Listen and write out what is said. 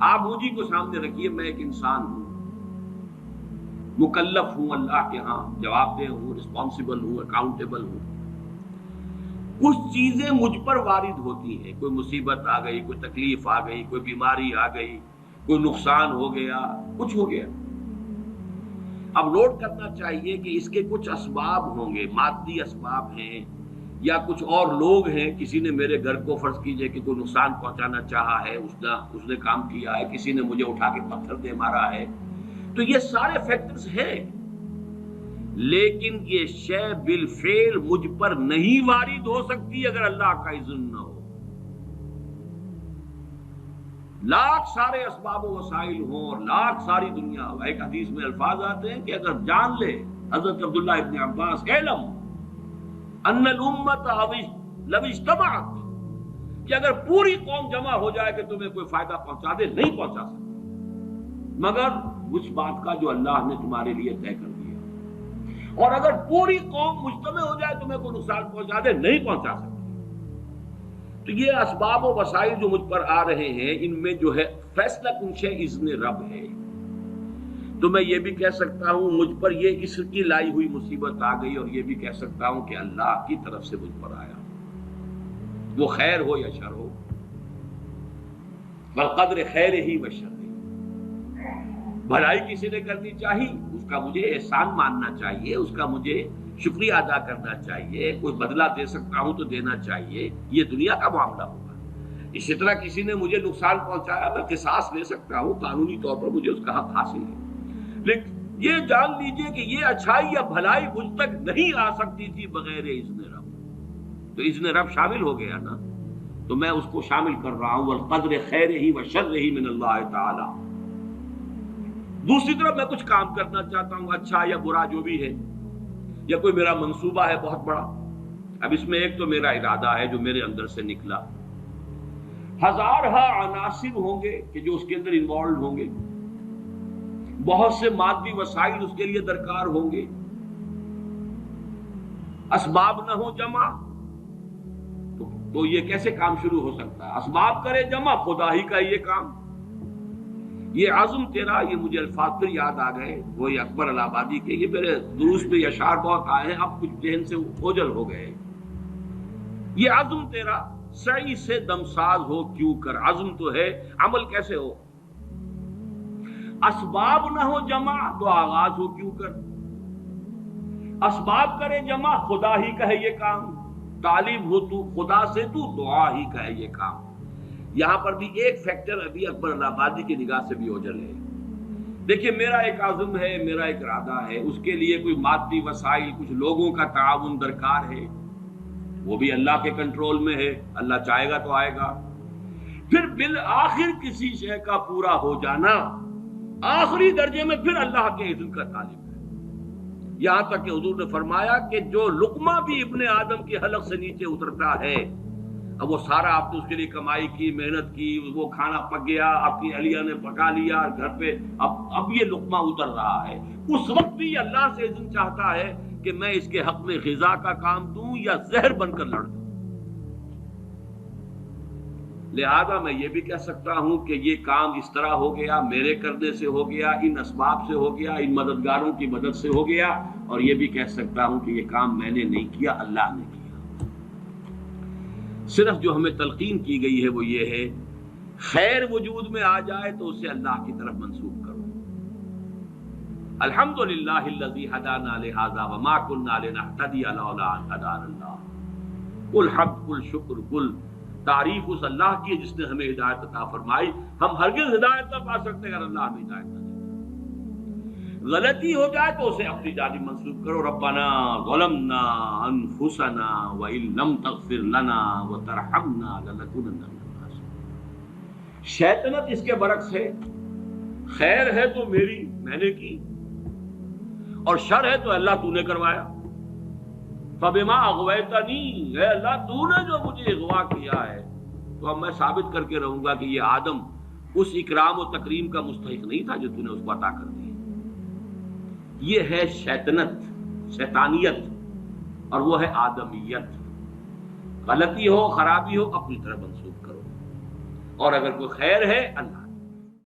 آپ مجھے کو سامنے رکھیے، میں ایک انسان ہوں، مکلف ہوں اللہ کے ہاں، جواب دہ ہوں، رسپانسبل ہوں، اکاؤنٹیبل ہوں۔ کچھ چیزیں مجھ پر وارد ہوتی ہیں، کوئی مصیبت آ گئی، کوئی تکلیف آ گئی، کوئی بیماری آ گئی، کوئی نقصان ہو گیا، کچھ ہو گیا۔ اب نوٹ کرنا چاہیے کہ اس کے کچھ اسباب ہوں گے، مادی اسباب ہیں یا کچھ اور لوگ ہیں، کسی نے میرے گھر کو فرض کیجئے کہ کوئی نقصان پہنچانا چاہا ہے، اس نے کام کیا ہے، کسی نے مجھے اٹھا کے پتھر دے مارا ہے، تو یہ سارے فیکٹرز ہیں، لیکن یہ شے بالفعل مجھ پر نہیں وارد ہو سکتی اگر اللہ کا اذن نہ ہو۔ لاکھ سارے اسباب و وسائل ہوں اور لاکھ ساری دنیا ہو، ایک حدیث میں الفاظ آتے ہیں کہ اگر جان لے حضرت عبداللہ ابن عباس، اعلم ان الامت لو اجتمعت، کہ اگر پوری قوم جمع ہو جائے کہ تمہیں کوئی فائدہ پہنچا دے، نہیں پہنچا سکتی مگر اس بات کا جو اللہ نے تمہارے لیے طے کر دیا، اور اگر پوری قوم مجتمع ہو جائے تمہیں کوئی نقصان پہنچا دے، نہیں پہنچا سکتی۔ تو یہ اسباب و وسائل جو مجھ پر آ رہے ہیں، ان میں جو ہے فیصلہ کنشے اذن رب ہے۔ تو میں یہ بھی کہہ سکتا ہوں مجھ پر یہ اس کی لائی ہوئی مصیبت آ گئی، اور یہ بھی کہہ سکتا ہوں کہ اللہ کی طرف سے مجھ پر آیا، وہ خیر ہو یا شر ہو، بالقدر خیر ہی و شر ہی۔ بھلائی کسی نے کرنی چاہیے، اس کا مجھے احسان ماننا چاہیے، اس کا مجھے شکریہ ادا کرنا چاہیے، کوئی بدلہ دے سکتا ہوں تو دینا چاہیے، یہ دنیا کا معاملہ ہوگا۔ اسی طرح کسی نے مجھے نقصان پہنچایا، میں قصاص لے سکتا ہوں، قانونی طور پر مجھے اس کا حق حاصل ہے، لیکن یہ جان لیجئے کہ یہ اچھائی یا بھلائی مجھ تک نہیں آ سکتی تھی بغیر اذن رب۔ تو اذن رب شامل ہو گیا نا، تو میں اس کو شامل کر رہا ہوں، والقدر خیر ہی و شر ہی من اللہ تعالی۔ دوسری طرف میں کچھ کام کرنا چاہتا ہوں، اچھا یا برا جو بھی ہے، یا کوئی میرا منصوبہ ہے بہت بڑا، اب اس میں ایک تو میرا ارادہ ہے جو میرے اندر سے نکلا، ہزارہا عناصر ہوں گے کہ جو اس کے اندر انوالوڈ ہوں گے، بہت سے مادی وسائل اس کے لیے درکار ہوں گے، اسباب نہ ہو جمع تو یہ کیسے کام شروع ہو سکتا ہے؟ اسباب کرے جمع، خدا ہی کا یہ کام، یہ عزم تیرا، یہ مجھے الفاظ پھر یاد آ گئے وہی اکبر الہ آبادی کے، یہ میرے دروس میں اشعار بہت آئے ہیں، اب کچھ ذہن سے اوجل ہو گئے۔ یہ عزم تیرا سعی سے دمساز ہو کیوں کر، عزم تو ہے، عمل کیسے ہو؟ اسباب نہ ہو جمع تو آغاز ہو کیوں کر، اسباب کرے جمع، خدا ہی کا ہے یہ کام، طالب ہو تو خدا سے، تو دعا ہی کا ہے یہ کام۔ یہاں پر بھی ایک فیکٹر ابھی اکبر الہ آبادی کی نگاہ سے بھی اوجل ہے۔ دیکھیے میرا ایک عزم ہے، میرا ایک ارادہ ہے، اس کے لیے کوئی مادی وسائل، کچھ لوگوں کا تعاون درکار ہے، وہ بھی اللہ کے کنٹرول میں ہے، اللہ چاہے گا تو آئے گا۔ پھر بالآخر کسی شے کا پورا ہو جانا، آخری درجے میں پھر اللہ کے اذن کا طالب ہے۔ یہاں تک کہ حضور نے فرمایا کہ جو لقمہ بھی ابن آدم کی حلق سے نیچے اترتا ہے، اب وہ سارا آپ نے اس کے لیے کمائی کی، محنت کی، وہ کھانا پک گیا، آپ کی اہلیہ نے پکا لیا گھر پہ، اب یہ لقمہ اتر رہا ہے، اس وقت بھی اللہ سے اذن چاہتا ہے کہ میں اس کے حق میں غذا کا کام دوں یا زہر بن کر لڑ دوں۔ لہذا میں یہ بھی کہہ سکتا ہوں کہ یہ کام اس طرح ہو گیا، میرے کرنے سے ہو گیا، ان اسباب سے ہو گیا، ان مددگاروں کی مدد سے ہو گیا، اور یہ بھی کہہ سکتا ہوں کہ یہ کام میں نے نہیں کیا، اللہ نے کیا۔ صرف جو ہمیں تلقین کی گئی ہے وہ یہ ہے، خیر وجود میں آ جائے تو اسے اللہ کی طرف منسوب کرو۔ الحمدللہ الذی ہدانا لہذا وما کنا لنہتدی لولا ان ہدانا اللہ، قل حمد، قل شکر، قل تعریف اس اللہ کی جس نے ہمیں ہدایت عطا فرمائی، ہم ہرگز ہدایت نہ پا سکتے اگر اللہ ہمیں ہدایت نہ دے۔ غلطی ہو جائے تو اسے اپنی جانب منسوب کرو، ربنا ظلمنا انفسنا وان لم تغفر لنا وترحمنا لنکونن من الخاسرین۔ شیطنت اس کے برعکس ہے، خیر ہے تو میری، میں نے کی، اور شر ہے تو اللہ تو نے کروایا۔ فبما اغویتنی، اے اللہ تو نے جو مجھے اغوا کیا ہے، تو اب میں ثابت کر کے رہوں گا کہ یہ آدم اس اکرام و تکریم کا مستحق نہیں تھا جو تو نے اس کو عطا کر دی۔ یہ ہے شیطنت، شیطانیت، اور وہ ہے آدمیت۔ غلطی ہو، خرابی ہو، اپنی طرف منسوب کرو، اور اگر کوئی خیر ہے اللہ